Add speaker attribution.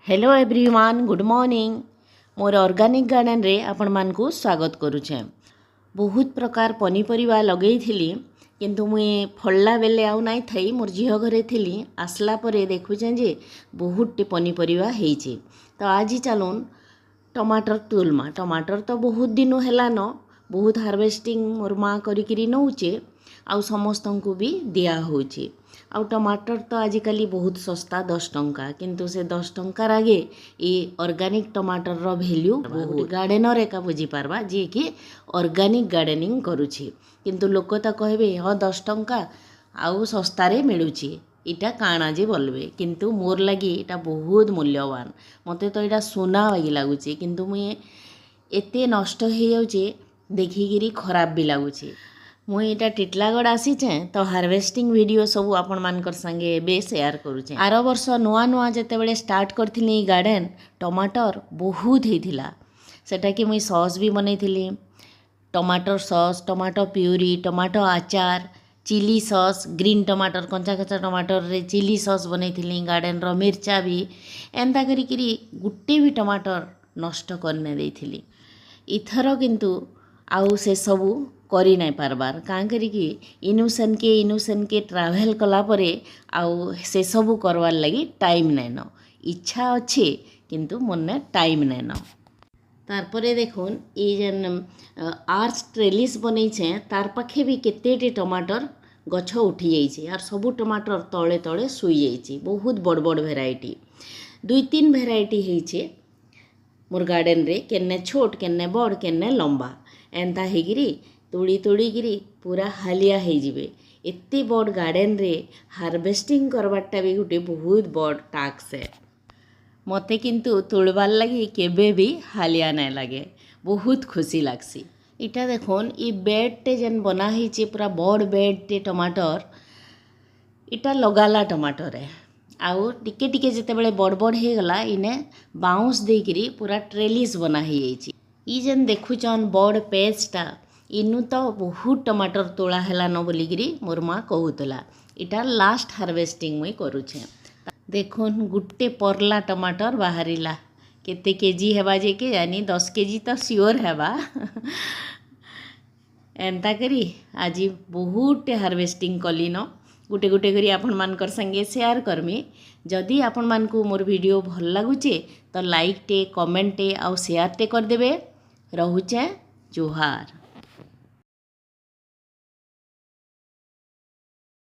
Speaker 1: Hello everyone good morning मोर organic garden रे आपण मान को स्वागत करुचे। बहुत प्रकार पनीपरिया लगे थी किंतु मुई फलला बेले आउ नाई थई मोर झील घरे थी आसला परे देखुचे जे बहुत टी पनीपरिया हेइचे। तो आज चलून टमाटर तुलमा। टमाटर तो बहुत दिन हेलान बहुत हार्वेस्टिंग मोर माँ करी नौचे आउ समस्त को भी दिया होचे। आउ टमाटर तो आजिकली बहुत सस्ता 10 टंका किंतु से 10 टंकार आगे ये ऑर्गेनिक टमाटर रो वैल्यू बहुत गार्डनर एका बुझी पारबा जे कि ऑर्गेनिक गार्डनिंग करूची। किंतु लोक तो कहबे हाँ 10 टंका आउ सस्तारे मिलूची इटा काଣା जे बोलबे किंतु मोर लगी इटा बहुत मूल्यवान। मते तो इटा सोना वागी लागुचे किंतु मुई एते नष्ट हो जाउचे देखिकी खराब भी लगुचे। मुई इटा टिटलागढ़ आसीचे तो हार्वेस्टिंग वीडियो सब आपण मानकर संगे एबे शेयर करूचे। आर वर्ष नुआ नुआ जेतेबेले स्टार्ट करथिली गार्डन टमाटर बहुत हेथिला सेटा कि मुई सॉस भी बनैथिली टमाटर सॉस टमाटो प्यूरी टमाटो आचार चिली सॉस ग्रीन टमाटर कंचा कंचा टमाटर रे चिली सॉस बनैथिली गार्डन रो मिर्चा भी एंता करी गुट्टे भी टमाटर नष्ट करने देथिली। इथर किंतु आउ से सबू करी नहीं पारबार काँ करिकी इनुसन के ट्रावेल कला परे आउ से सबू करवार लगी टाइम नहीं न इच्छा अच्छे किंतु मन टाइम नहीं न। तारपरे देखुन ये जेन आर्च ट्रेलिस बनईछे तार पाखे भी केतेटी टमाटर गछ उठी जाइए और सबू टमाटर तले तले शुई जाइए बहुत बड़ बड़ भेराइटी 2-3 भेराइटी होइछे मोर गार्डन रे केन्ने छोट केन्ने बड़ केन्ने लंबा एंता हेगिरी तोड़ी तोड़ीगिरी पूरा हालिया होइजिबे। एत्ते बड़ गार्डन रे हार्वेस्टिंग करवाटा भी गोटे बहुत बड़ टास्क है। मते किंतु तोड़बार लगी केबे भी हालिया नहीं लगे बहुत खुशी लागसी। इटा देखुन ई बेडटे जेन बना होइछे पूरा बड़ बेडटे टमाटर इटा लगाला टमाटर है आउ टिके टिके जेतेबेले बड़ बड़ हो गला इने बाउंस देकरी पूरा ट्रेलिस बना हो जाइए। ई जेन देखुचन बड़ पेजटा इनु तो बहुत टमाटर तोड़ा है न बोलिकी मोर माँ कहूला इटा लास्ट हार्वेस्टिंग मुई करुछे। देखुन गुट्टे परला टमाटर बाहरिला केते केजी हेबा जे के जानी 10 केजी तो सियोर हेबा एंता करी आज बहुत हार्वेस्टिंग कली न गुटे गुटे करी आपण मानकर संगे शेयर करमी। जदि आपण मानकू मोर वीडियो भल लगुचे तो लाइक टे कमेंट टे आउ शेयर टे कर देबे। रहुचे जोहार।